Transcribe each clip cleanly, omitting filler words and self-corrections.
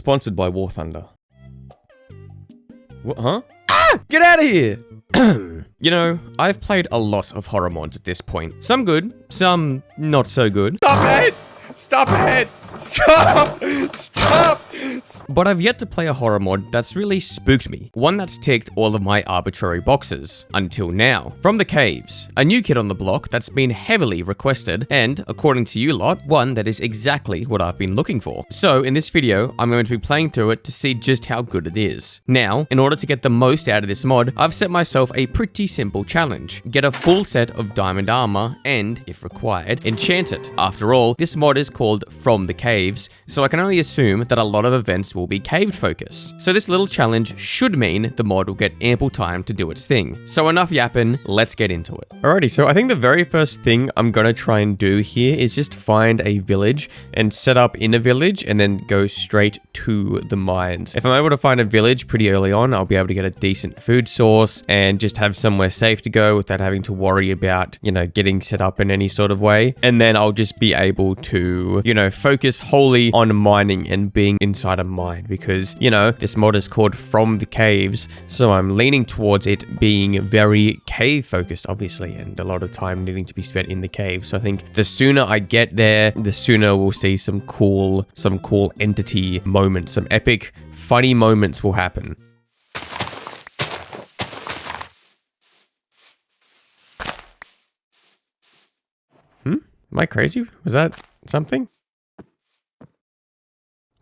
Sponsored by War Thunder. What, huh? Ah! Get out of here! You know, I've played a lot of horror mods at this point. Some good, some not so good. Stop it! Stop it! Stop! Stop! But I've yet to play a horror mod that's really spooked me. One that's ticked all of my arbitrary boxes. Until now. From the Caves. A new kid on the block that's been heavily requested, and, according to you lot, one that is exactly what I've been looking for. So, in this video, I'm going to be playing through it to see just how good it is. Now, in order to get the most out of this mod, I've set myself a pretty simple challenge. Get a full set of diamond armor, and, if required, enchant it. After all, this mod is called From the Caves, so I can only assume that a lot of events will be cave focused. So this little challenge should mean the mod will get ample time to do its thing. So enough yapping, let's get into it. Alrighty, so I think the very first thing I'm gonna try and do here is just find a village and set up in a village and then go straight to the mines. If I'm able to find a village pretty early on, I'll be able to get a decent food source and just have somewhere safe to go without having to worry about, you know, getting set up in any sort of way. And then I'll just be able to, you know, focus wholly on mining and being inside a mine because, you know, this mod is called From the Caves, so I'm leaning towards it being very cave focused, obviously, and a lot of time needing to be spent in the cave. So I think the sooner I get there, the sooner we'll see some cool entity moments, some epic, funny moments will happen. Am I crazy? Was that something?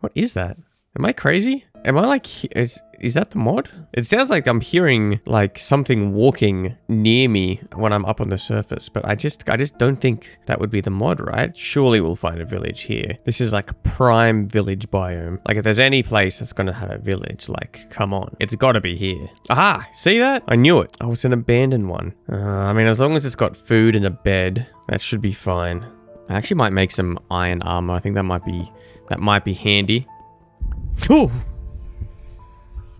What is that? Am I crazy? Am I like, is that the mod? It sounds like I'm hearing like something walking near me when I'm up on the surface, but I just don't think that would be the mod, right? Surely we'll find a village here. This is like a prime village biome. Like if there's any place that's gonna have a village, like come on, it's gotta be here. Aha, see that? I knew it. Oh, it's an abandoned one. I mean, as long as it's got food and a bed, that should be fine. I actually might make some iron armor. I think that might be handy. Oh!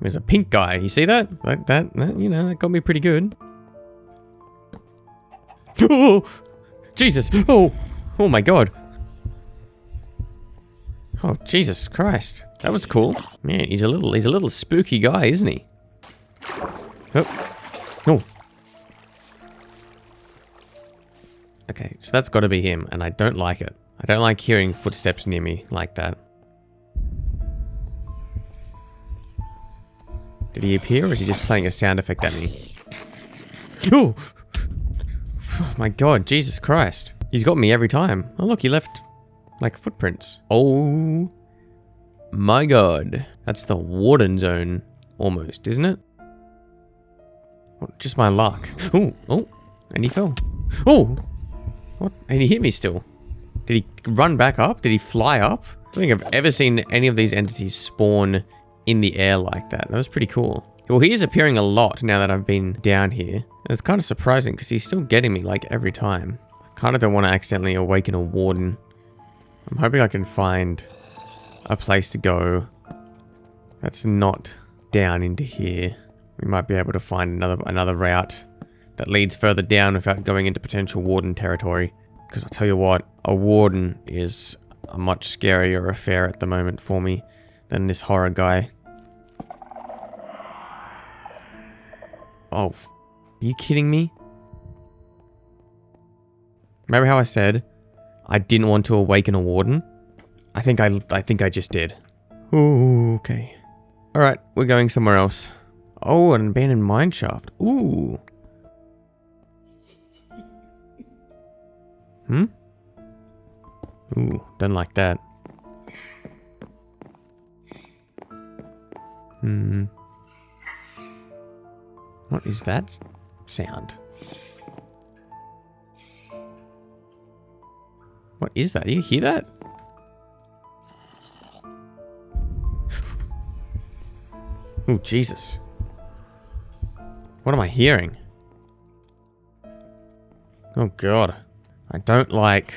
There's a pink guy. You see that? Like that, you know, that got me pretty good. Oh! Jesus! Oh! Oh my god. Oh, Jesus Christ. That was cool. Man, he's a little spooky guy, isn't he? Oh. Oh. Okay, so that's gotta be him, and I don't like it. I don't like hearing footsteps near me like that. Did he appear, or is he just playing a sound effect at me? Oh! Oh my god, Jesus Christ. He's got me every time. Oh look, he left, like, footprints. Oh my god. That's the warden zone, almost, isn't it? Oh, just my luck. Oh, oh, and he fell. Oh! What? And he hit me still. Did he run back up? Did he fly up? I don't think I've ever seen any of these entities spawn in the air like that. That was pretty cool. Well, he is appearing a lot now that I've been down here. And it's kind of surprising because he's still getting me like every time. I kind of don't want to accidentally awaken a warden. I'm hoping I can find a place to go that's not down into here. We might be able to find another route that leads further down without going into potential warden territory. Because I'll tell you what, a warden is a much scarier affair at the moment for me than this horror guy. Oh, are you kidding me? Remember how I said I didn't want to awaken a warden? I think I just did. Ooh, okay. Alright, we're going somewhere else. Oh, an abandoned mine shaft. Ooh. Ooh, don't like that. What is that sound? What is that? Do you hear that? Oh, Jesus. What am I hearing? Oh, God. I don't like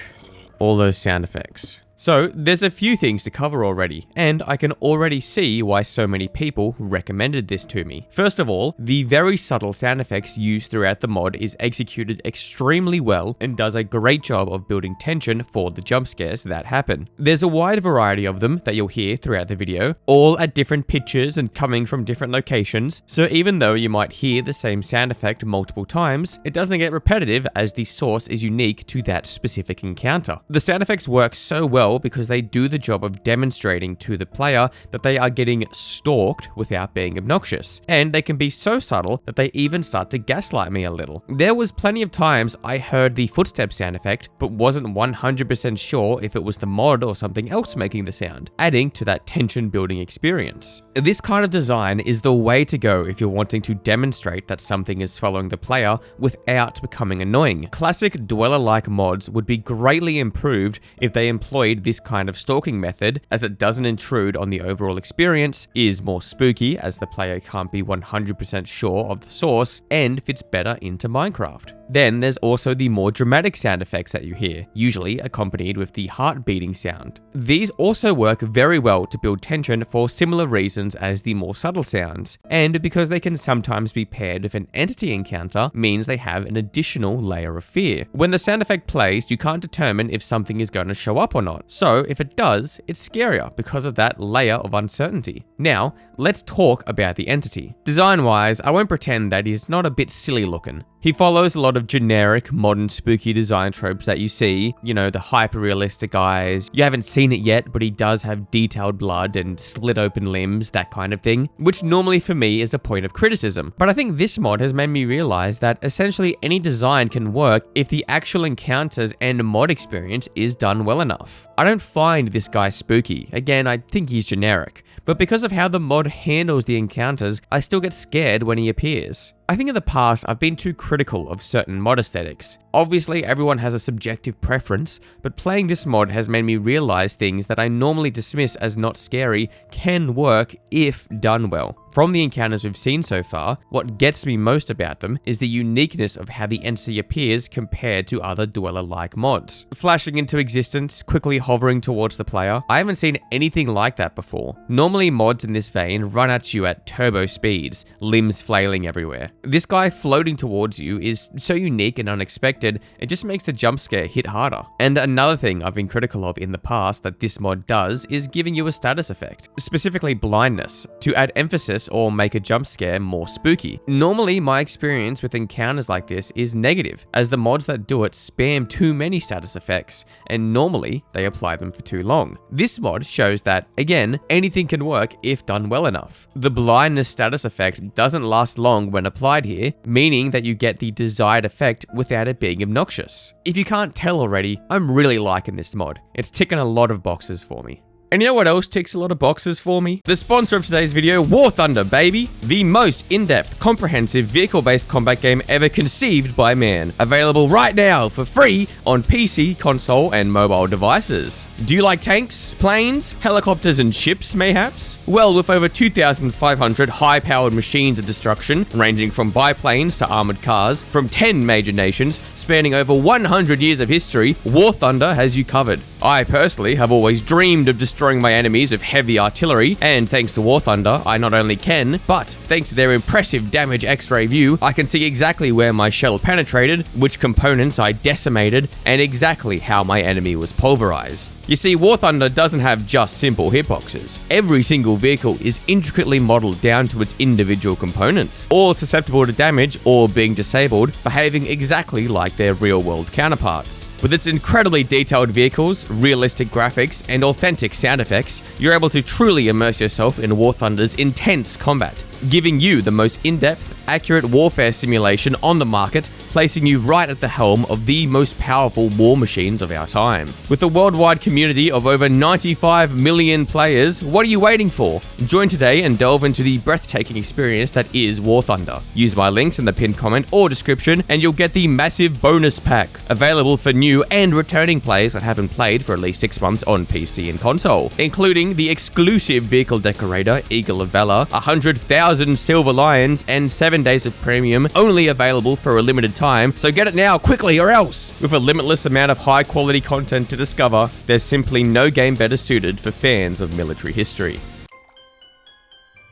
all those sound effects. So there's a few things to cover already, and I can already see why so many people recommended this to me. First of all, the very subtle sound effects used throughout the mod is executed extremely well and does a great job of building tension for the jump scares that happen. There's a wide variety of them that you'll hear throughout the video, all at different pitches and coming from different locations, so even though you might hear the same sound effect multiple times, it doesn't get repetitive as the source is unique to that specific encounter. The sound effects work so well because they do the job of demonstrating to the player that they are getting stalked without being obnoxious, and they can be so subtle that they even start to gaslight me a little. There was plenty of times I heard the footstep sound effect, but wasn't 100% sure if it was the mod or something else making the sound, adding to that tension building experience. This kind of design is the way to go if you're wanting to demonstrate that something is following the player without becoming annoying. Classic dweller-like mods would be greatly improved if they employed this kind of stalking method, as it doesn't intrude on the overall experience, is more spooky as the player can't be 100% sure of the source, and fits better into Minecraft. Then there's also the more dramatic sound effects that you hear, usually accompanied with the heart beating sound. These also work very well to build tension for similar reasons as the more subtle sounds, and because they can sometimes be paired with an entity encounter means they have an additional layer of fear. When the sound effect plays, you can't determine if something is going to show up or not, so if it does, it's scarier because of that layer of uncertainty. Now, let's talk about the entity. Design-wise, I won't pretend that he's not a bit silly looking. He follows a lot of generic, modern, spooky design tropes that you see, you know, the hyper-realistic eyes. You haven't seen it yet, but he does have detailed blood and slit open limbs, that kind of thing, which normally for me is a point of criticism. But I think this mod has made me realize that essentially any design can work if the actual encounters and mod experience is done well enough. I don't find this guy spooky. Again, I think he's generic, but because of how the mod handles the encounters, I still get scared when he appears. I think in the past I've been too critical of certain mod aesthetics. Obviously everyone has a subjective preference, but playing this mod has made me realize things that I normally dismiss as not scary can work if done well. From the encounters we've seen so far, what gets me most about them is the uniqueness of how the entity appears compared to other dweller-like mods. Flashing into existence, quickly hovering towards the player, I haven't seen anything like that before. Normally mods in this vein run at you at turbo speeds, limbs flailing everywhere. This guy floating towards you is so unique and unexpected, it just makes the jump scare hit harder. And another thing I've been critical of in the past that this mod does is giving you a status effect, specifically blindness, to add emphasis or make a jump scare more spooky. Normally my experience with encounters like this is negative, as the mods that do it spam too many status effects, and normally they apply them for too long. This mod shows that, again, anything can work if done well enough. The blindness status effect doesn't last long when applied here, meaning that you get the desired effect without it being obnoxious. If you can't tell already, I'm really liking this mod. It's ticking a lot of boxes for me. And you know what else ticks a lot of boxes for me? The sponsor of today's video, War Thunder, baby! The most in-depth, comprehensive, vehicle-based combat game ever conceived by man. Available right now for free on PC, console, and mobile devices. Do you like tanks, planes, helicopters, and ships, mayhaps? Well, with over 2,500 high-powered machines of destruction, ranging from biplanes to armored cars, from 10 major nations, spanning over 100 years of history, War Thunder has you covered. I personally have always dreamed of destroying my enemies with heavy artillery, and thanks to War Thunder, I not only can, but thanks to their impressive damage X-ray view, I can see exactly where my shell penetrated, which components I decimated, and exactly how my enemy was pulverized. You see, War Thunder doesn't have just simple hitboxes. Every single vehicle is intricately modeled down to its individual components, all susceptible to damage or being disabled, behaving exactly like their real-world counterparts. With its incredibly detailed vehicles, realistic graphics, and authentic sound effects, you're able to truly immerse yourself in War Thunder's intense combat, giving you the most in-depth, accurate warfare simulation on the market, placing you right at the helm of the most powerful war machines of our time. With a worldwide community of over 95 million players, what are you waiting for? Join today and delve into the breathtaking experience that is War Thunder. Use my links in the pinned comment or description and you'll get the massive bonus pack, available for new and returning players that haven't played for at least 6 months on PC and console, including the exclusive vehicle decorator, Eagle of Valor, 100,000 1,000 silver lions, and 7 days of premium, only available for a limited time, so get it now, quickly, or else! With a limitless amount of high-quality content to discover, there's simply no game better suited for fans of military history.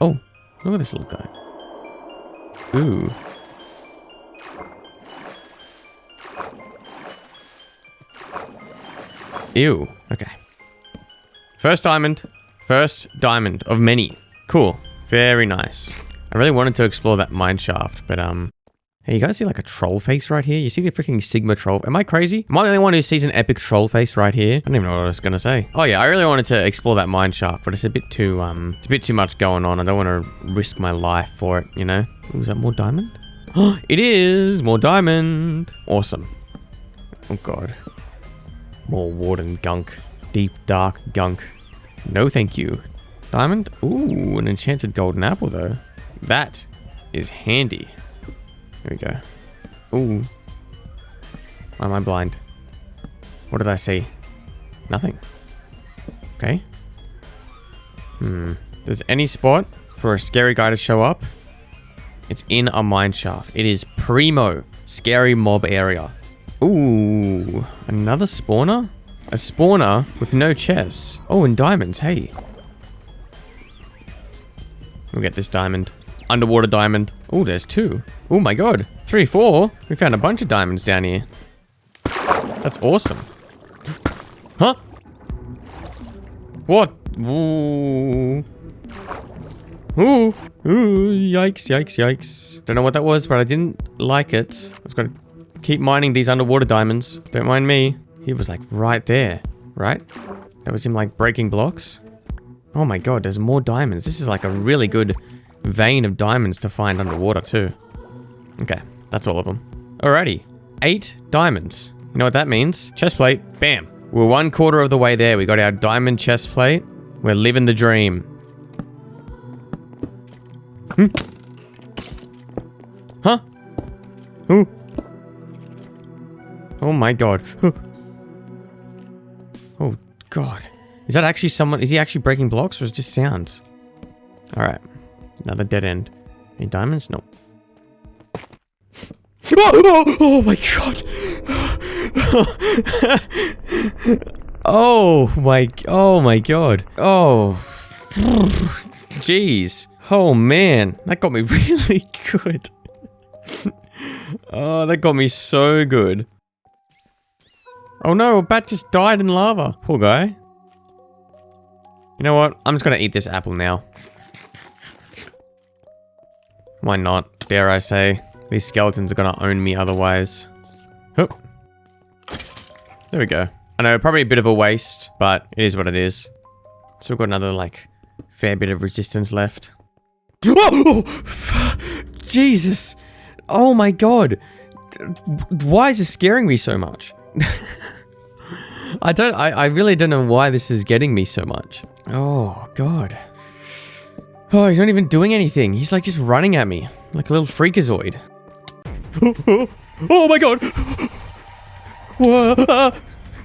Oh, look at this little guy. Ooh. Ew. Okay. First diamond. First diamond of many. Cool. Very nice. I really wanted to explore that mine shaft, but hey, you guys see like a troll face right here? You see the freaking Sigma troll? Am I crazy? Am I the only one who sees an epic troll face right here? I don't even know what I was gonna say. Oh yeah, I really wanted to explore that mine shaft, but it's a bit too much going on. I don't want to risk my life for it, you know? Ooh, is that more diamond? Oh, it is! More diamond! Awesome. Oh god. More warden gunk. Deep, dark gunk. No thank you. Diamond? Ooh, an enchanted golden apple though. That is handy. Here we go. Ooh. Why am I blind? What did I see? Nothing. Okay. There's any spot for a scary guy to show up? It's in a mine shaft. It is primo scary mob area. Ooh, another spawner? A spawner with no chests. Oh, and diamonds, hey. We'll get this diamond. Underwater diamond. Oh, there's 2. Oh my god. 3, 4. We found a bunch of diamonds down here. That's awesome. Huh? What? Ooh. Ooh. Ooh. Yikes, yikes, yikes. Don't know what that was, but I didn't like it. I was gonna keep mining these underwater diamonds. Don't mind me. He was like right there, right? That was him like breaking blocks. Oh my god, there's more diamonds. This is like a really good vein of diamonds to find underwater too. Okay, that's all of them. Alrighty, 8 diamonds. You know what that means? Chest plate, bam. We're 1/4 of the way there. We got our diamond chest plate. We're living the dream. Huh? Ooh. Oh my god. Oh god. Is that actually someone? Is he actually breaking blocks or is it just sounds? Alright. Another dead end. Any diamonds? Nope. Oh my god. Oh my god. Oh. Jeez. Oh man. That got me really good. Oh, that got me so good. Oh no, a bat just died in lava. Poor guy. You know what? I'm just gonna eat this apple now. Why not? Dare I say. These skeletons are gonna own me otherwise. Oh. There we go. I know, probably a bit of a waste, but it is what it is. Still got another, like, fair bit of resistance left. Oh! Jesus! Oh my god! Why is this scaring me so much? I really don't know why this is getting me so much. Oh, God. Oh, he's not even doing anything. He's like just running at me. Like a little freakazoid. Oh my god!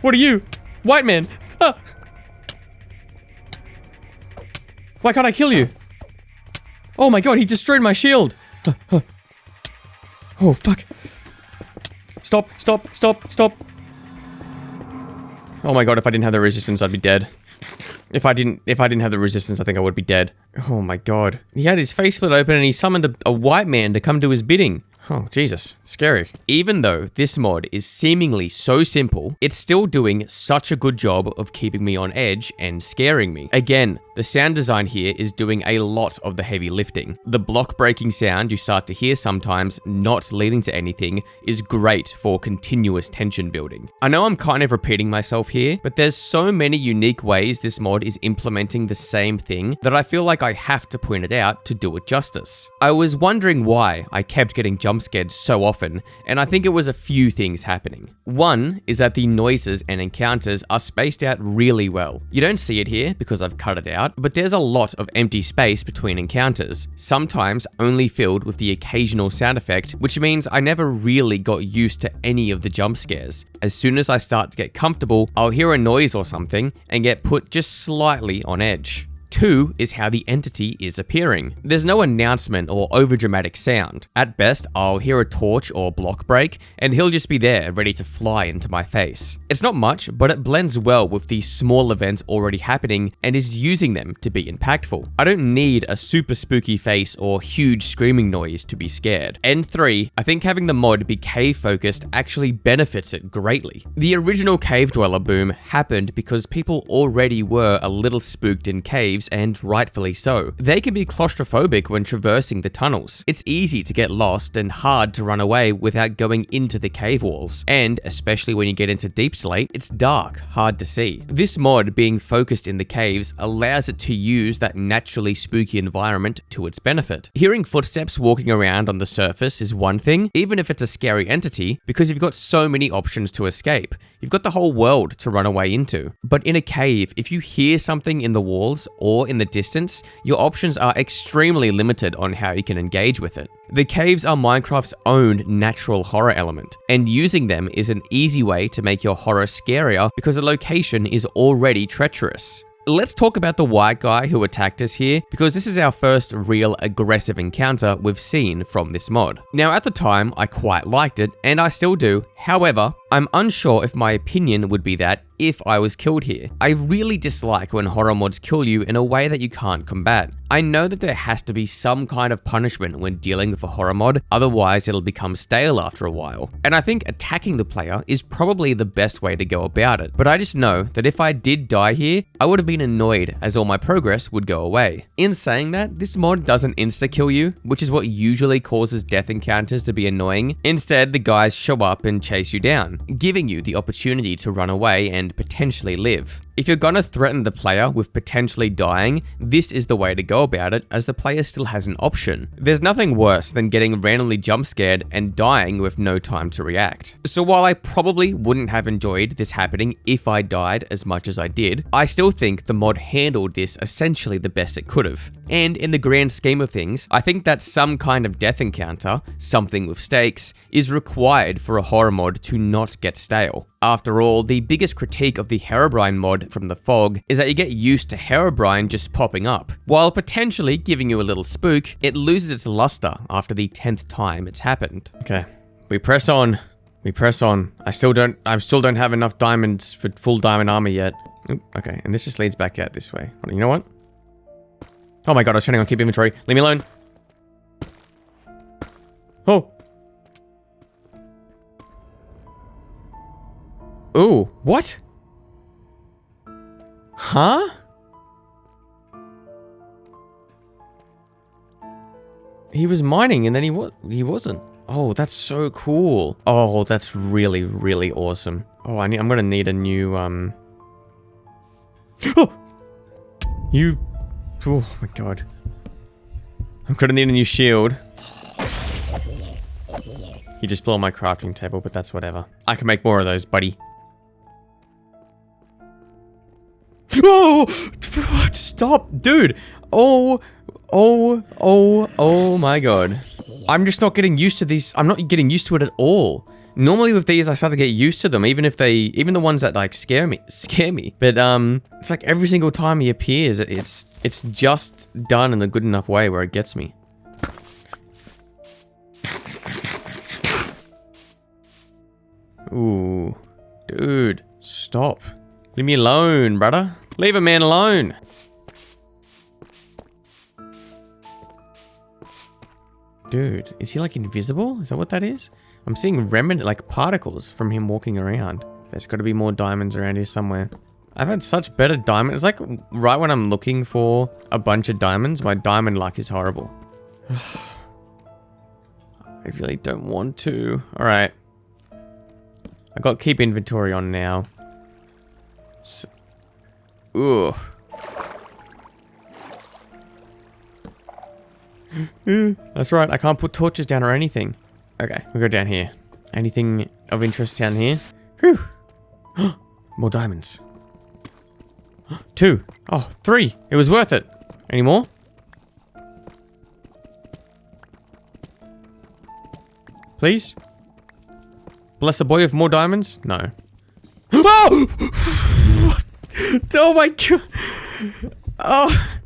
What are you? White man! Why can't I kill you? Oh my god, he destroyed my shield! Oh, fuck. Stop, stop, stop, stop. Oh my god, if I didn't have the resistance, I'd be dead. If I didn't have the resistance, I think I would be dead. Oh my god. He had his face split open and he summoned a white man to come do his bidding. Oh, Jesus. Scary. Even though this mod is seemingly so simple, it's still doing such a good job of keeping me on edge and scaring me. Again, the sound design here is doing a lot of the heavy lifting. The block breaking sound you start to hear sometimes, not leading to anything, is great for continuous tension building. I know I'm kind of repeating myself here, but there's so many unique ways this mod is implementing the same thing that I feel like I have to point it out to do it justice. I was wondering why I kept getting jump scared so often, and I think it was a few things happening. One is that the noises and encounters are spaced out really well. You don't see it here because I've cut it out, but there's a lot of empty space between encounters, sometimes only filled with the occasional sound effect, which means I never really got used to any of the jump scares. As soon as I start to get comfortable, I'll hear a noise or something and get put just slightly on edge. 2 is how the entity is appearing. There's no announcement or overdramatic sound. At best, I'll hear a torch or block break, and he'll just be there ready to fly into my face. It's not much, but it blends well with the small events already happening and is using them to be impactful. I don't need a super spooky face or huge screaming noise to be scared. And 3, I think having the mod be cave focused actually benefits it greatly. The original cave dweller boom happened because people already were a little spooked in caves, and rightfully so. They can be claustrophobic when traversing the tunnels. It's easy to get lost and hard to run away without going into the cave walls, and especially when you get into Deep Slate, it's dark, hard to see. This mod being focused in the caves allows it to use that naturally spooky environment to its benefit. Hearing footsteps walking around on the surface is one thing, even if it's a scary entity, because you've got so many options to escape. You've got the whole world to run away into. But in a cave, if you hear something in the walls or in the distance, your options are extremely limited on how you can engage with it. The caves are Minecraft's own natural horror element, and using them is an easy way to make your horror scarier because the location is already treacherous. Let's talk about the white guy who attacked us here, because this is our first real aggressive encounter we've seen from this mod. Now at the time, I quite liked it, and I still do. However, I'm unsure if my opinion would be that if I was killed here. I really dislike when horror mods kill you in a way that you can't combat. I know that there has to be some kind of punishment when dealing with a horror mod, otherwise it'll become stale after a while. And I think attacking the player is probably the best way to go about it. But I just know that if I did die here, I would have been annoyed as all my progress would go away. In saying that, this mod doesn't insta-kill you, which is what usually causes death encounters to be annoying. Instead, the guys show up and chase you down, giving you the opportunity to run away and potentially live. If you're gonna threaten the player with potentially dying, this is the way to go about it, as the player still has an option. There's nothing worse than getting randomly jump scared and dying with no time to react. So while I probably wouldn't have enjoyed this happening if I died as much as I did, I still think the mod handled this essentially the best it could have. And in the grand scheme of things, I think that some kind of death encounter, something with stakes, is required for a horror mod to not get stale. After all, the biggest critique of the Herobrine mod from the fog is that you get used to Herobrine just popping up. While potentially giving you a little spook, it loses its luster after the 10th time it's happened. Okay, we press on. We press on. I still don't have enough diamonds for full diamond armor yet. Oop, okay, and this just leads back out this way. You know what? Oh my god, I was turning on keep inventory. Leave me alone. Oh. Ooh, what? Huh? He was mining and then he wasn't. Oh, that's so cool. Oh, that's really, really awesome. Oh, I'm gonna need a new, Oh! Oh my god. I'm gonna need a new shield. You just blew on my crafting table, but that's whatever. I can make more of those, buddy. Oh! Stop, dude! Oh my god. I'm just not getting used to these. I'm not getting used to it at all. Normally with these, I start to get used to them, even the ones that like scare me. But it's like every single time he appears, it's just done in a good enough way where it gets me. Ooh, dude, stop. Leave me alone, brother. Leave a man alone. Dude, is he like invisible? Is that what that is? I'm seeing remnant, like particles from him walking around. There's got to be more diamonds around here somewhere. I've had such better diamonds. It's like right when I'm looking for a bunch of diamonds, my diamond luck is horrible. I really don't want to. All right. I got keep inventory on now. Ooh. That's right, I can't put torches down or anything. Okay, we go down here. Anything of interest down here? Whew. More diamonds. 2. Oh, 3. It was worth it. Any more? Please? Bless a boy with more diamonds? No. Oh! Oh my god! Oh!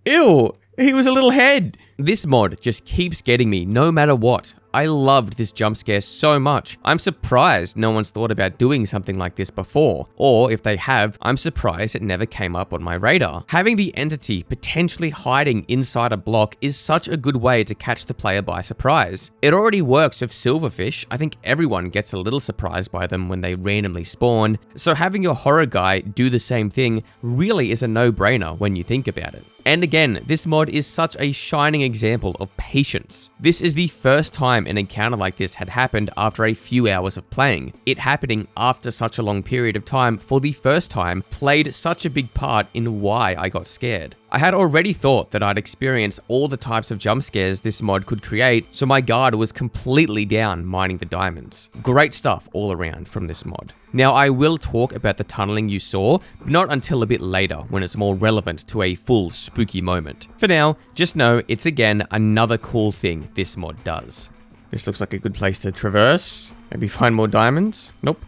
Ew. He was a little head. This mod just keeps getting me no matter what. I loved this jump scare so much. I'm surprised no one's thought about doing something like this before. Or if they have, I'm surprised it never came up on my radar. Having the entity potentially hiding inside a block is such a good way to catch the player by surprise. It already works with silverfish. I think everyone gets a little surprised by them when they randomly spawn. So having your horror guy do the same thing really is a no-brainer when you think about it. And again, this mod is such a shining example of patience. This is the first time an encounter like this had happened after a few hours of playing. It happening after such a long period of time for the first time played such a big part in why I got scared. I had already thought that I'd experience all the types of jump scares this mod could create, so my guard was completely down mining the diamonds. Great stuff all around from this mod. Now I will talk about the tunneling you saw, but not until a bit later when it's more relevant to a full spooky moment. For now, just know it's again another cool thing this mod does. This looks like a good place to traverse. Maybe find more diamonds? Nope.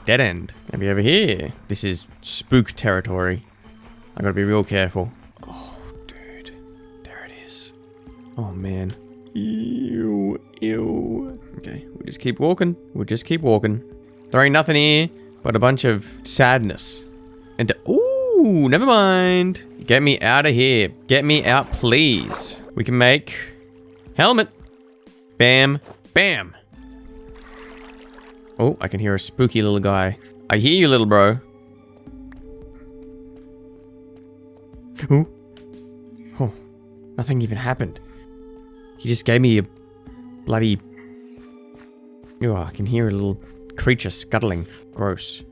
Dead end. Maybe over here. This is spook territory. I gotta be real careful. Oh, dude. There it is. Oh, man. Ew. Ew. Okay, we just keep walking. We'll just keep walking. There ain't nothing here but a bunch of sadness. And ooh, never mind. Get me out of here. Get me out, please. We can make helmet. Bam. Bam. Oh, I can hear a spooky little guy. I hear you, little bro. Ooh. Oh, nothing even happened. He just gave me a bloody... Oh, I can hear a little creature scuttling. Gross.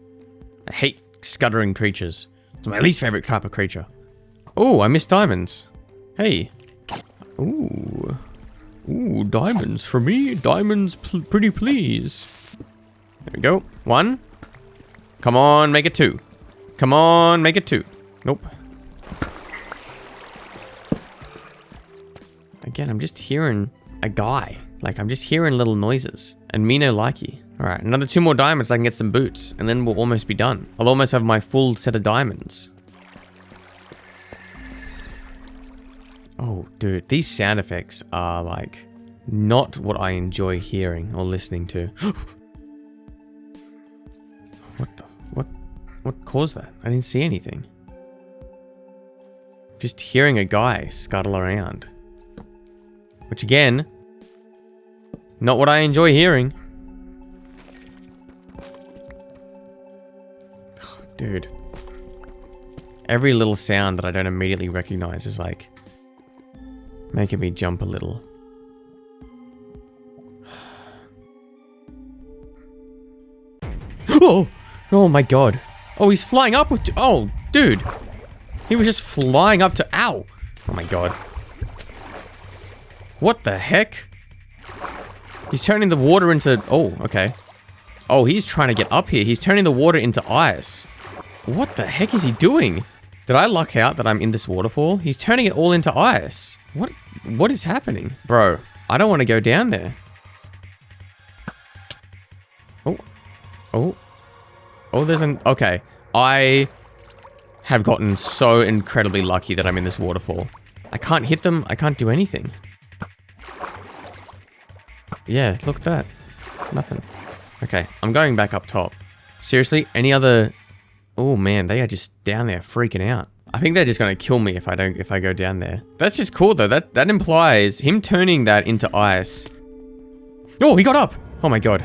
I hate scuttering creatures. It's my least favorite type of creature. Oh, I missed diamonds. Hey. Ooh. Ooh, diamonds for me. Diamonds, pretty please. There we go. 1. Come on, make it 2. Come on, make it 2. Nope. Again, I'm just hearing a guy. Like, I'm just hearing little noises. And me no likey. Alright, another 2 more diamonds so I can get some boots. And then we'll almost be done. I'll almost have my full set of diamonds. Oh, dude. These sound effects are, like, not what I enjoy hearing or listening to. What caused that? I didn't see anything. Just hearing a guy scuttle around. Which again, not what I enjoy hearing. Oh, dude. Every little sound that I don't immediately recognize is like making me jump a little. Oh! Oh my god. Oh, he's flying up with... Oh, dude. He was just flying up to... Ow! Oh my god. What the heck? He's turning the water into... Oh, okay. Oh, he's trying to get up here. He's turning the water into ice. What the heck is he doing? Did I luck out that I'm in this waterfall? He's turning it all into ice. What is happening? Bro, I don't want to go down there. Oh. Oh. Oh, there's an... Okay. I have gotten so incredibly lucky that I'm in this waterfall. I can't hit them. I can't do anything. Yeah, look at that. Nothing. Okay, I'm going back up top. Seriously, any other... Oh man, they are just down there freaking out. I think they're just gonna kill me if I go down there. That's just cool though. That implies him turning that into ice. Oh, he got up! Oh my god.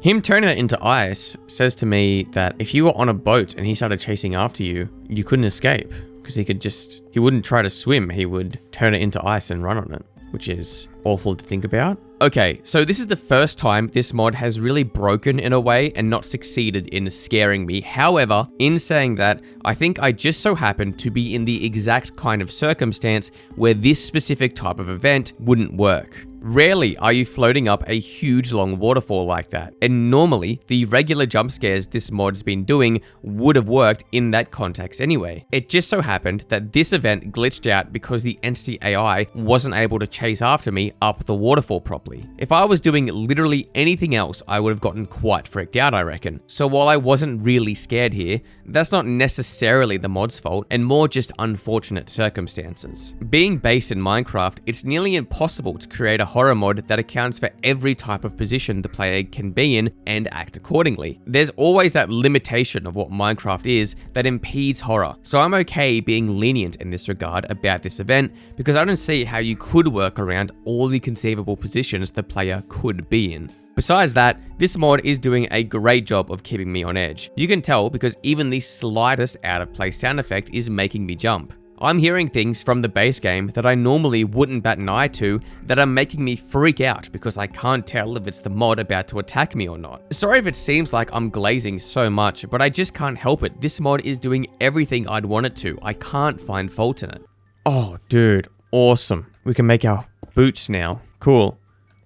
Him turning that into ice says to me that if you were on a boat and he started chasing after you, you couldn't escape. Because he wouldn't try to swim, he would turn it into ice and run on it. Which is awful to think about. Okay, so this is the first time this mod has really broken in a way and not succeeded in scaring me. However, in saying that, I think I just so happened to be in the exact kind of circumstance where this specific type of event wouldn't work. Rarely are you floating up a huge long waterfall like that, and normally the regular jump scares this mod's been doing would have worked in that context anyway. It just so happened that this event glitched out because the entity AI wasn't able to chase after me up the waterfall properly. If I was doing literally anything else, I would have gotten quite freaked out, I reckon. So while I wasn't really scared here, that's not necessarily the mod's fault and more just unfortunate circumstances. Being based in Minecraft, it's nearly impossible to create a horror mod that accounts for every type of position the player can be in and act accordingly. There's always that limitation of what Minecraft is that impedes horror, so I'm okay being lenient in this regard about this event because I don't see how you could work around all the conceivable positions the player could be in. Besides that, this mod is doing a great job of keeping me on edge. You can tell because even the slightest out of place sound effect is making me jump. I'm hearing things from the base game that I normally wouldn't bat an eye to that are making me freak out because I can't tell if it's the mod about to attack me or not. Sorry if it seems like I'm glazing so much, but I just can't help it. This mod is doing everything I'd want it to. I can't find fault in it. Oh, dude, awesome. We can make our boots now. Cool.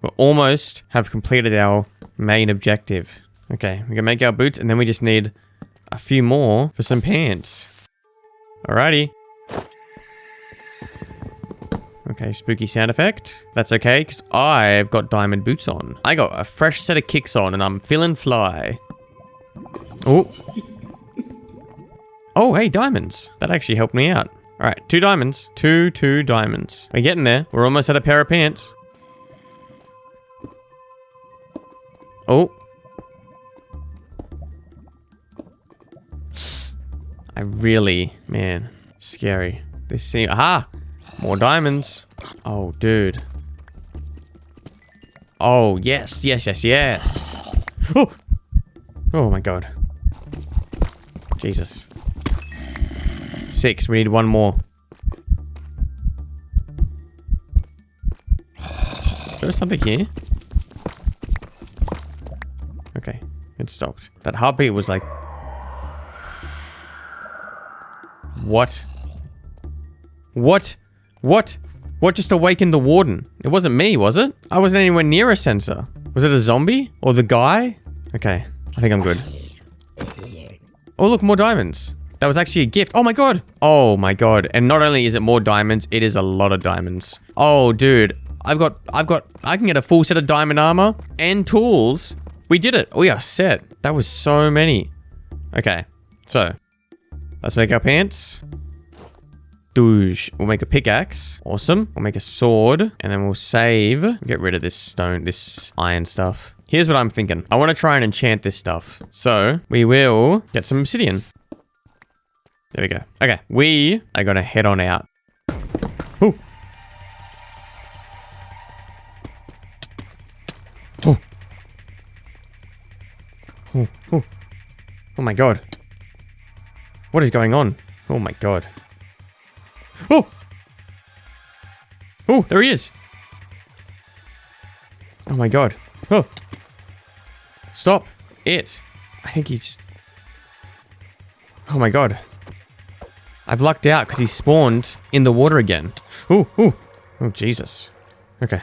We almost have completed our main objective. Okay, we can make our boots and then we just need a few more for some pants. Alrighty. Okay, spooky sound effect. That's okay, because I've got diamond boots on. I got a fresh set of kicks on and I'm feeling fly. Oh. Oh, hey, diamonds. That actually helped me out. All right, 2 diamonds. Two diamonds. We're getting there. We're almost at a pair of pants. Oh. I really, man, scary. This seems, aha! More diamonds. Oh, dude. Oh, yes, yes, yes, yes. Oh! Oh my god. Jesus. 6, we need 1 more. There's something here. Okay, it stopped. That heartbeat was like... What? What? What? What just awakened the warden? It wasn't me, was it? I wasn't anywhere near a sensor. Was it a zombie? Or the guy? Okay, I think I'm good. Oh look, more diamonds. That was actually a gift. Oh my god! Oh my god. And not only is it more diamonds, it is a lot of diamonds. Oh dude, I can get a full set of diamond armor and tools. We did it. We are set. That was so many. Okay, so let's make our pants. Douche. We'll make a pickaxe. Awesome. We'll make a sword. And then we'll save. Get rid of this stone, this iron stuff. Here's what I'm thinking. I want to try and enchant this stuff. So, we will get some obsidian. There we go. Okay. We are going to head on out. Ooh. Oh. Oh. Oh. Oh my god. What is going on? Oh my god. Oh! Oh, there he is! Oh my god. Oh! Stop it! I think he's... Oh my god. I've lucked out because he spawned in the water again. Oh, oh! Oh, Jesus. Okay.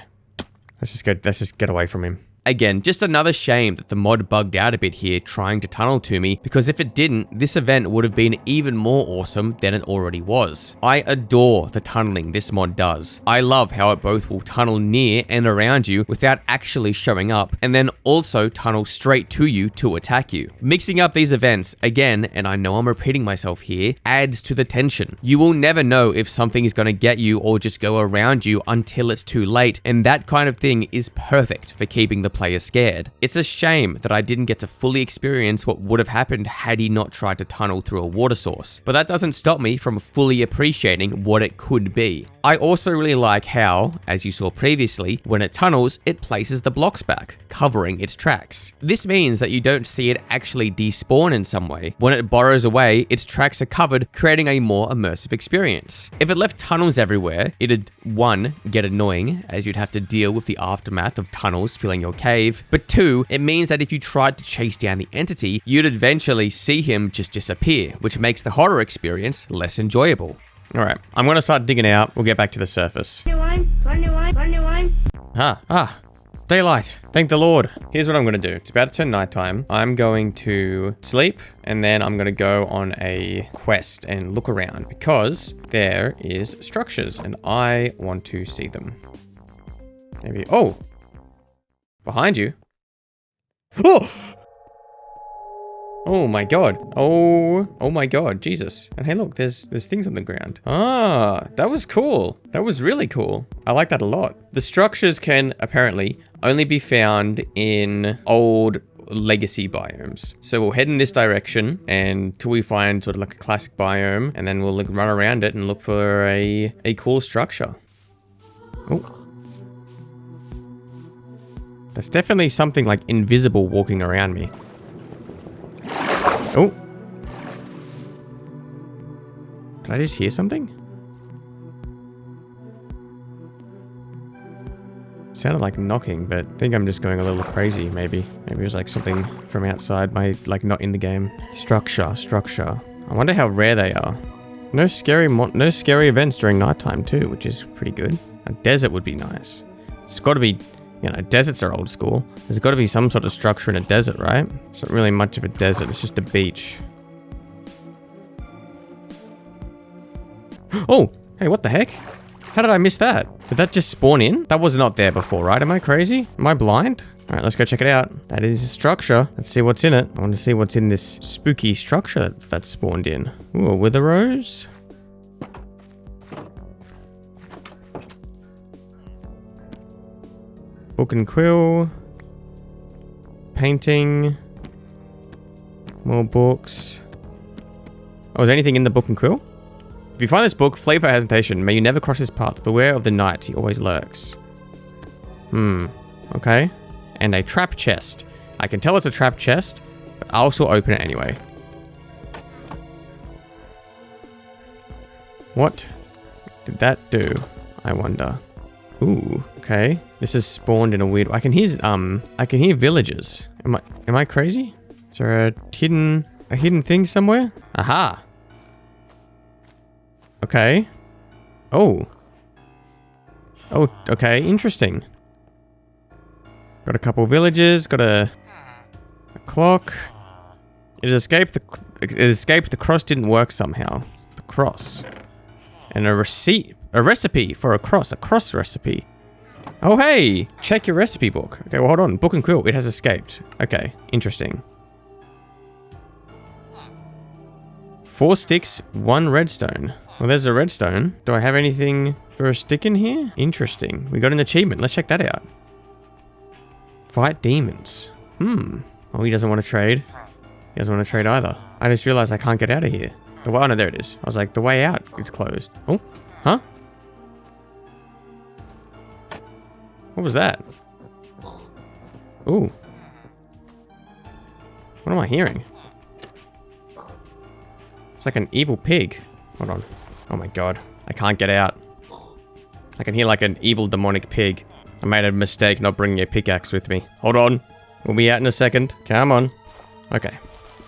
Let's just get away from him. Again, just another shame that the mod bugged out a bit here trying to tunnel to me, because if it didn't, this event would have been even more awesome than it already was. I adore the tunneling this mod does. I love how it both will tunnel near and around you without actually showing up, and then also tunnel straight to you to attack you. Mixing up these events, again, and I know I'm repeating myself here, adds to the tension. You will never know if something is going to get you or just go around you until it's too late, and that kind of thing is perfect for keeping the player scared. It's a shame that I didn't get to fully experience what would have happened had he not tried to tunnel through a water source, but that doesn't stop me from fully appreciating what it could be. I also really like how, as you saw previously, when it tunnels, it places the blocks back, covering its tracks. This means that you don't see it actually despawn in some way. When it burrows away, its tracks are covered, creating a more immersive experience. If it left tunnels everywhere, it'd 1. Get annoying, as you'd have to deal with the aftermath of tunnels filling your cave, but 2. It means that if you tried to chase down the entity, you'd eventually see him just disappear, which makes the horror experience less enjoyable. Alright, I'm gonna start digging out. We'll get back to the surface. Daylight. Thank the Lord. Here's what I'm going to do. It's about to turn nighttime. I'm going to sleep and then I'm going to go on a quest and look around because there is structures and I want to see them. Maybe. Oh! Behind you. Oh! Oh my god. Oh my god. Jesus. And hey look, there's things on the ground. Ah, that was cool. That was really cool. I like that a lot. The structures can apparently only be found in old legacy biomes. So we'll head in this direction until we find sort of like a classic biome and then we'll run around it and look for a cool structure. Oh. There's definitely something like invisible walking around me. Oh. Did I just hear something? Sounded like knocking, but I think I'm just going a little crazy, maybe. Maybe it was like something from outside my, like not in the game. Structure. I wonder how rare they are. No scary events during nighttime too, which is pretty good. A desert would be nice. It's gotta be, you know, deserts are old school. There's got to be some sort of structure in a desert, right? It's not really much of a desert. It's just a beach. Oh, hey, what the heck? How did I miss that? Did that just spawn in? That was not there before, right? Am I crazy? Am I blind? All right, let's go check it out. That is a structure. Let's see what's in it. I want to see what's in this spooky structure that's spawned in. Ooh, a wither rose. Book and quill. Painting. More books. Oh, is there anything in the book and quill? If you find this book, flee for hesitation. May you never cross his path. Beware of the night. He always lurks. Okay. And a trap chest. I can tell it's a trap chest, but I'll still open it anyway. What did that do? I wonder. Ooh, okay. This is spawned in a weird. I can hear villagers. Am I crazy? Is there a hidden thing somewhere? Aha. Okay. Oh, okay, interesting. Got a couple villages, got a clock. It escaped the cross didn't work somehow. The cross. And a recipe for a cross recipe. Oh hey, check your recipe book. Okay, well hold on, book and quill, it has escaped. Okay, interesting. 4 sticks, 1 redstone. Well, there's a redstone. Do I have anything for a stick in here? Interesting. We got an achievement. Let's check that out. Fight demons. Oh, he doesn't want to trade. He doesn't want to trade either. I just realized I can't get out of here. Oh, no, there it is. I was like, the way out is closed. Oh, huh? What was that? Ooh. What am I hearing? It's like an evil pig. Hold on. Oh my god. I can't get out. I can hear like an evil demonic pig. I made a mistake not bringing a pickaxe with me. Hold on. We'll be out in a second. Come on. Okay.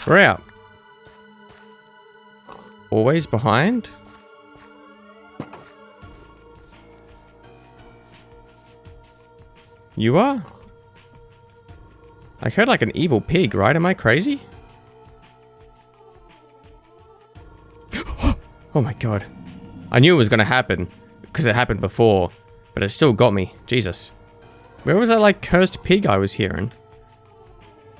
We're out. Always behind? You are? I heard like an evil pig, right? Am I crazy? Oh my god. I knew it was gonna happen, because it happened before, but it still got me. Jesus. Where was that like cursed pig I was hearing?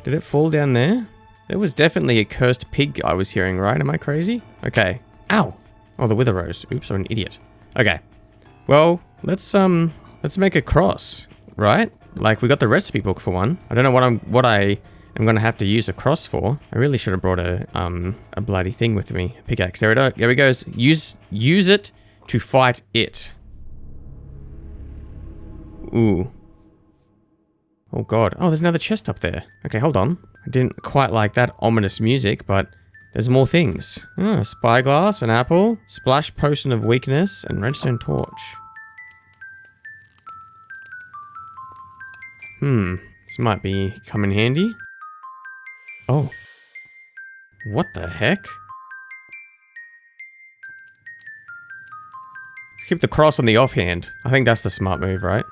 Did it fall down there? There was definitely a cursed pig I was hearing, right? Am I crazy? Okay. Ow! Oh, the wither rose. Oops, I'm an idiot. Okay. Well, let's make a cross, right? Like, we got the recipe book for one. I don't know what I am gonna have to use a cross for. I really should have brought a bloody thing with me. Pickaxe. There it goes. Use it to fight it. Ooh. Oh god. Oh, there's another chest up there. Okay, hold on. I didn't quite like that ominous music, but there's more things. Oh, spyglass, an apple, splash potion of weakness, and redstone torch. This might come in handy. Oh. What the heck? Let's keep the cross on the offhand. I think that's the smart move, right?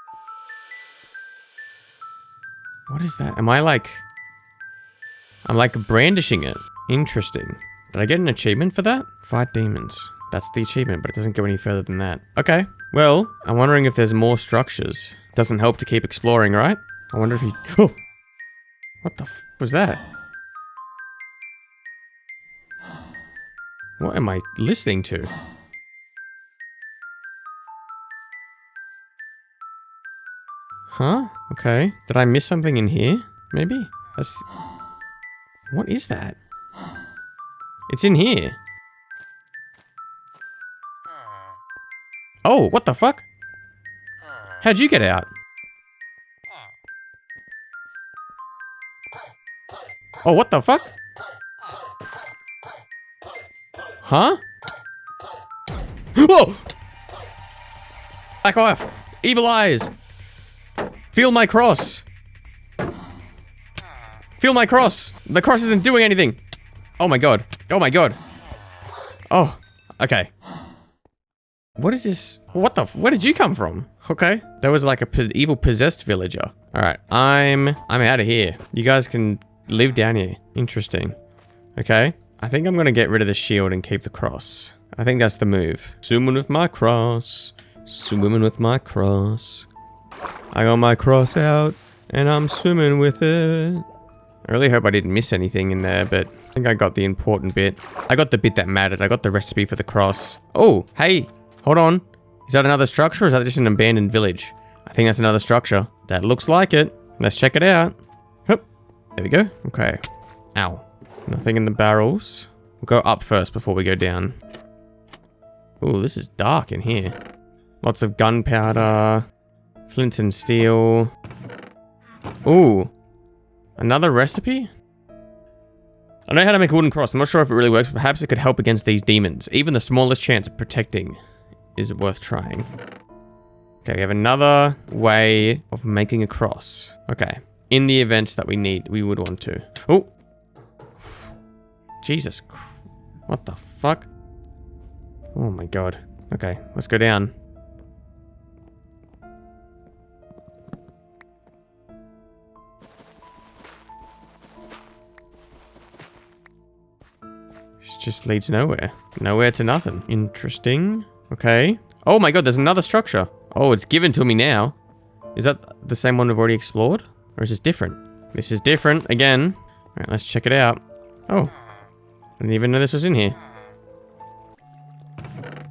What is that? Am I like... I'm like brandishing it. Interesting. Did I get an achievement for that? Fight demons. That's the achievement, but it doesn't go any further than that. Okay. Well, I'm wondering if there's more structures. Doesn't help to keep exploring, right? I wonder if you... Oh! What the f was that? What am I listening to? Huh? Okay. Did I miss something in here? Maybe? That's... What is that? It's in here. Oh, what the fuck? How'd you get out? Oh, what the fuck? Huh? Whoa! Back off! Evil eyes! Feel my cross! Feel my cross! The cross isn't doing anything! Oh my god. Oh my god. Oh, okay. What is this? What the where did you come from? Okay. That was like a evil possessed villager. Alright, I'm out of here. You guys can live down here. Interesting. Okay. I think I'm gonna get rid of the shield and keep the cross. I think that's the move. Swimming with my cross. Swimming with my cross. I got my cross out, and I'm swimming with it. I really hope I didn't miss anything in there, but I think I got the important bit. I got the bit that mattered. I got the recipe for the cross. Oh, hey, hold on. Is that another structure, or is that just an abandoned village? I think that's another structure. That looks like it. Let's check it out. Hup. There we go. Okay. Ow. Nothing in the barrels. We'll go up first before we go down. Ooh, this is dark in here. Lots of gunpowder. Flint and steel. Ooh. Another recipe? I know how to make a wooden cross. I'm not sure if it really works, but perhaps it could help against these demons. Even the smallest chance of protecting is worth trying. Okay, we have another way of making a cross. Okay. In the events that we would want to. Oh! Jesus. What the fuck? Oh my god. Okay, let's go down. This just leads nowhere. Nowhere to nothing. Interesting. Okay. Oh my god, there's another structure. Oh, it's given to me now. Is that the same one we've already explored? Or is this different? This is different again. Alright, let's check it out. Oh. I didn't even know this was in here.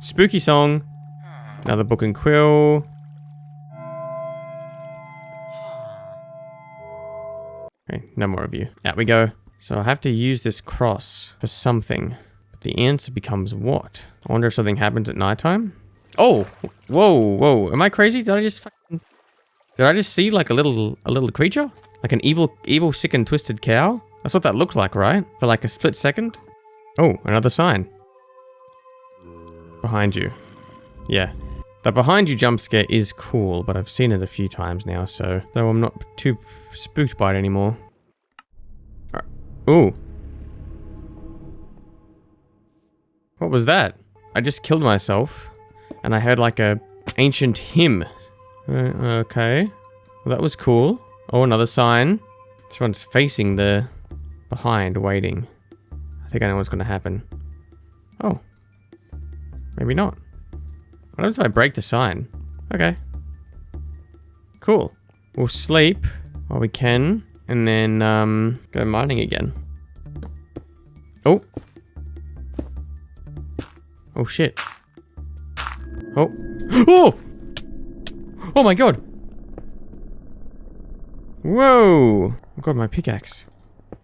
Spooky song. Another book and quill. Okay, no more of you. Out we go. So I have to use this cross for something. But the answer becomes what? I wonder if something happens at nighttime? Oh! Whoa, whoa. Am I crazy? Did I just see like a little creature? Like an evil, sick and twisted cow? That's what that looked like, right? For like a split second? Oh, another sign. Behind you. Yeah. The behind you jump scare is cool, but I've seen it a few times now, so... Though I'm not too spooked by it anymore. Ooh. What was that? I just killed myself. And I heard like a ancient hymn. Okay. Well, that was cool. Oh, another sign. This one's facing the... behind, waiting. I think I know what's gonna happen. Oh. Maybe not. What happens if I break the sign? Okay. Cool. We'll sleep while we can, and then, go mining again. Oh. Oh shit. Oh. Oh! Oh my god! Whoa! I've got my pickaxe.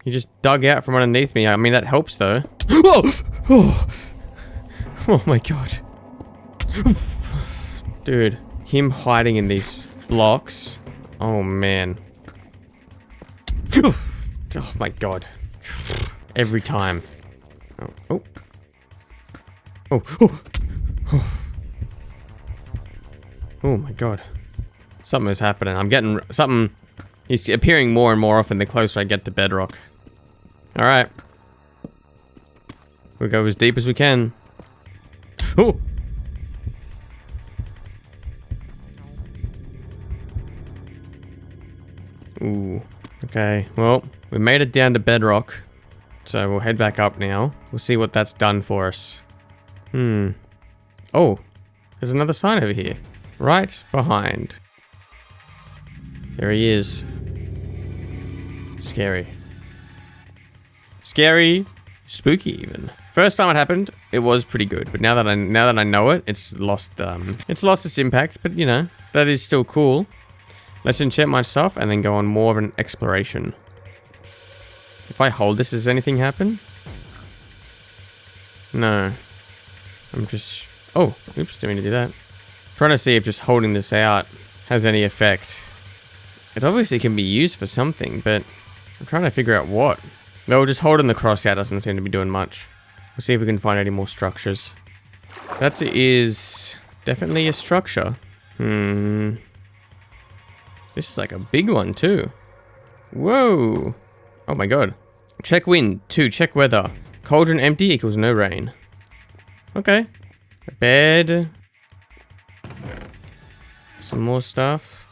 You just dug out from underneath me. I mean, that helps though. Oh! Oh! Oh my god. Dude, him hiding in these blocks. Oh man. Oh my god. Every time. Oh. Oh. Oh. Oh. Oh. Oh my god. Something is happening. I'm getting something. He's appearing more and more often the closer I get to bedrock. Alright. We'll go as deep as we can. Oh! Ooh. Okay, well, we made it down to bedrock. So we'll head back up now. We'll see what that's done for us. Oh, there's another sign over here. Right behind. There he is. Scary. Scary. Spooky even. First time it happened, it was pretty good, but now that I know it, it's lost its impact, but you know, that is still cool. Let's enchant my stuff and then go on more of an exploration. If I hold this, does anything happen? No. I'm just... Oh, oops, didn't mean to do that. Trying to see if just holding this out has any effect. It obviously can be used for something, but I'm trying to figure out what. No, just holding the cross out doesn't seem to be doing much. We'll see if we can find any more structures. That is definitely a structure. This is like a big one too. Whoa. Oh my god. Check wind. 2. Check weather. Cauldron empty equals no rain. Okay. A bed. Some more stuff.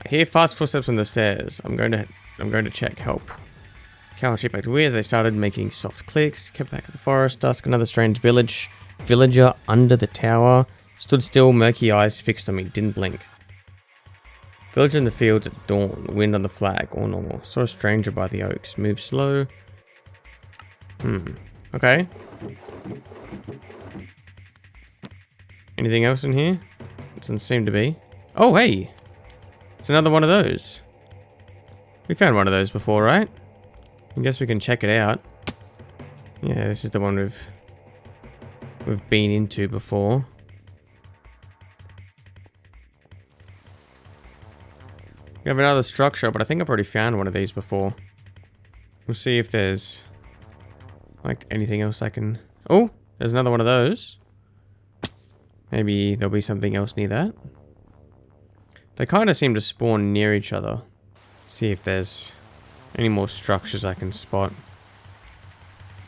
I hear fast footsteps on the stairs. I'm going to check help. Cow sheep acted weird. They started making soft clicks. Kept back to the forest. Dusk. Another strange villager under the tower. Stood still. Murky eyes fixed on me. Didn't blink. Villager in the fields at dawn. Wind on the flag. All normal. Saw a stranger by the oaks. Move slow. Okay. Anything else in here? Doesn't seem to be. Oh, hey! It's another one of those. We found one of those before, right? I guess we can check it out. Yeah, this is the one we've been into before. We have another structure, but I think I've already found one of these before. We'll see if there's like anything else I can... Oh, there's another one of those. Maybe there'll be something else near that. They kind of seem to spawn near each other. See if there's any more structures I can spot.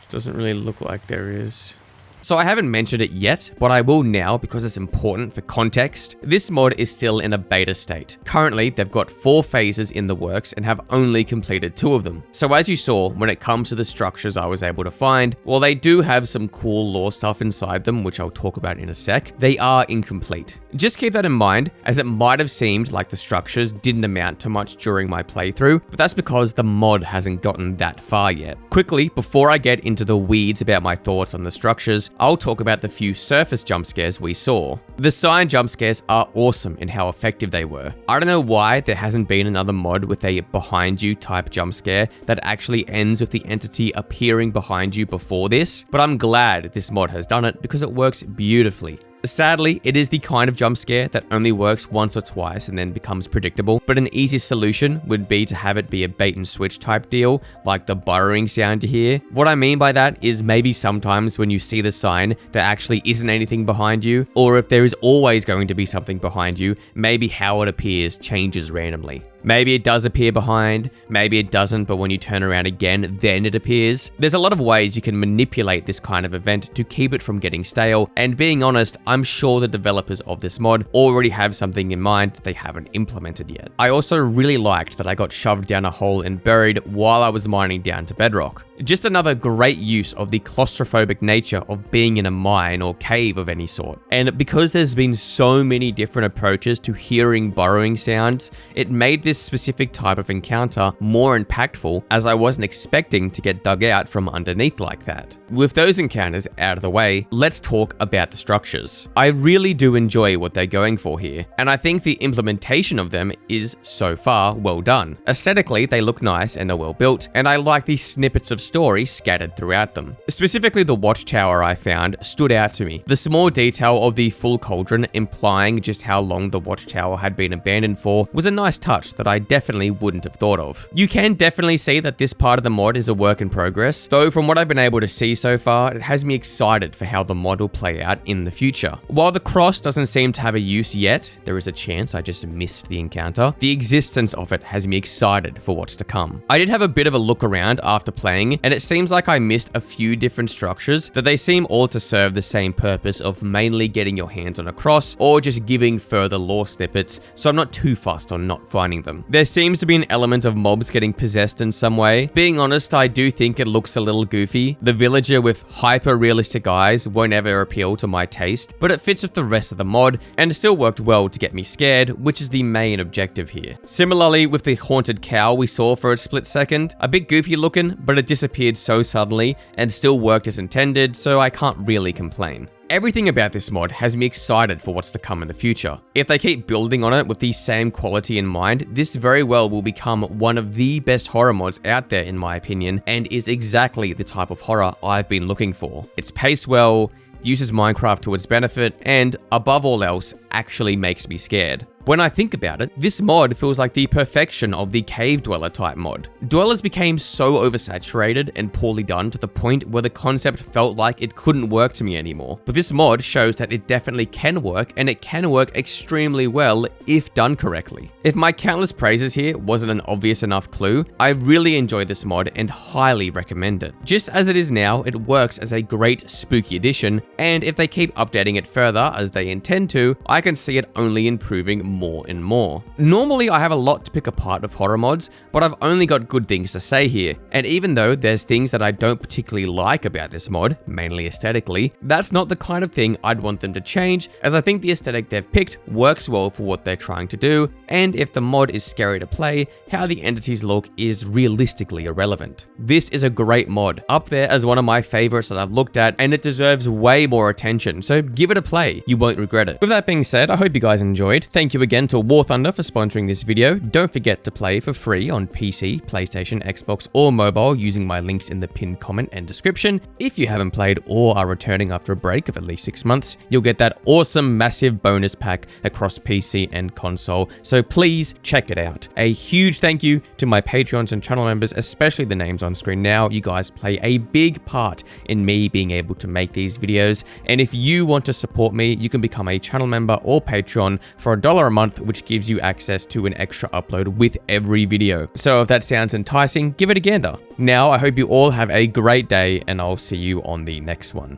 Doesn't really look like there is. So I haven't mentioned it yet, but I will now because it's important for context. This mod is still in a beta state. Currently, they've got 4 phases in the works and have only completed 2 of them. So as you saw, when it comes to the structures I was able to find, while they do have some cool lore stuff inside them, which I'll talk about in a sec, they are incomplete. Just keep that in mind, as it might have seemed like the structures didn't amount to much during my playthrough, but that's because the mod hasn't gotten that far yet. Quickly, before I get into the weeds about my thoughts on the structures, I'll talk about the few surface jump scares we saw. The sign jump scares are awesome in how effective they were. I don't know why there hasn't been another mod with a behind you type jump scare that actually ends with the entity appearing behind you before this, but I'm glad this mod has done it because it works beautifully. Sadly, it is the kind of jump scare that only works once or twice and then becomes predictable, but an easy solution would be to have it be a bait and switch type deal, like the burrowing sound you hear. What I mean by that is maybe sometimes when you see the sign, there actually isn't anything behind you, or if there is always going to be something behind you, maybe how it appears changes randomly. Maybe it does appear behind, maybe it doesn't, but when you turn around again, then it appears. There's a lot of ways you can manipulate this kind of event to keep it from getting stale, and being honest, I'm sure the developers of this mod already have something in mind that they haven't implemented yet. I also really liked that I got shoved down a hole and buried while I was mining down to bedrock. Just another great use of the claustrophobic nature of being in a mine or cave of any sort. And because there's been so many different approaches to hearing burrowing sounds, it made this specific type of encounter more impactful, as I wasn't expecting to get dug out from underneath like that. With those encounters out of the way, let's talk about the structures. I really do enjoy what they're going for here, and I think the implementation of them is so far well done. Aesthetically, they look nice and are well built, and I like these snippets of story scattered throughout them. Specifically, the watchtower I found stood out to me. The small detail of the full cauldron implying just how long the watchtower had been abandoned for was a nice touch that I definitely wouldn't have thought of. You can definitely see that this part of the mod is a work in progress, though from what I've been able to see so far, it has me excited for how the mod will play out in the future. While the cross doesn't seem to have a use yet, there is a chance I just missed the encounter, the existence of it has me excited for what's to come. I did have a bit of a look around after playing, me, and it seems like I missed a few different structures, that they seem all to serve the same purpose of mainly getting your hands on a cross or just giving further lore snippets, so I'm not too fussed on not finding them. There seems to be an element of mobs getting possessed in some way. Being honest, I do think it looks a little goofy. The villager with hyper-realistic eyes won't ever appeal to my taste, but it fits with the rest of the mod, and it still worked well to get me scared, which is the main objective here. Similarly, with the haunted cow we saw for a split second, a bit goofy looking, but it disappeared so suddenly and still worked as intended, so I can't really complain. Everything about this mod has me excited for what's to come in the future. If they keep building on it with the same quality in mind, this very well will become one of the best horror mods out there in my opinion, and is exactly the type of horror I've been looking for. It's paced well, uses Minecraft to its benefit, and above all else, actually makes me scared. When I think about it, this mod feels like the perfection of the cave dweller type mod. Dwellers became so oversaturated and poorly done to the point where the concept felt like it couldn't work to me anymore. But this mod shows that it definitely can work, and it can work extremely well if done correctly. If my countless praises here wasn't an obvious enough clue, I really enjoy this mod and highly recommend it. Just as it is now, it works as a great spooky addition, and if they keep updating it further as they intend to, I can see it only improving more and more. Normally I have a lot to pick apart of horror mods, but I've only got good things to say here, and even though there's things that I don't particularly like about this mod, mainly aesthetically, that's not the kind of thing I'd want them to change, as I think the aesthetic they've picked works well for what they're trying to do, and if the mod is scary to play, how the entities look is realistically irrelevant. This is a great mod, up there as one of my favorites that I've looked at, and it deserves way more attention, so give it a play, you won't regret it. With that being said, I hope you guys enjoyed. Thank you again to War Thunder for sponsoring this video. Don't forget to play for free on PC, PlayStation, Xbox, or mobile using my links in the pinned comment and description. If you haven't played or are returning after a break of at least 6 months, you'll get that awesome massive bonus pack across PC and console, so please check it out. A huge thank you to my Patreons and channel members, especially the names on screen now. You guys play a big part in me being able to make these videos, and if you want to support me, you can become a channel member or Patreon for $1 a month, which gives you access to an extra upload with every video. So if that sounds enticing, give it a gander. Now, I hope you all have a great day, and I'll see you on the next one.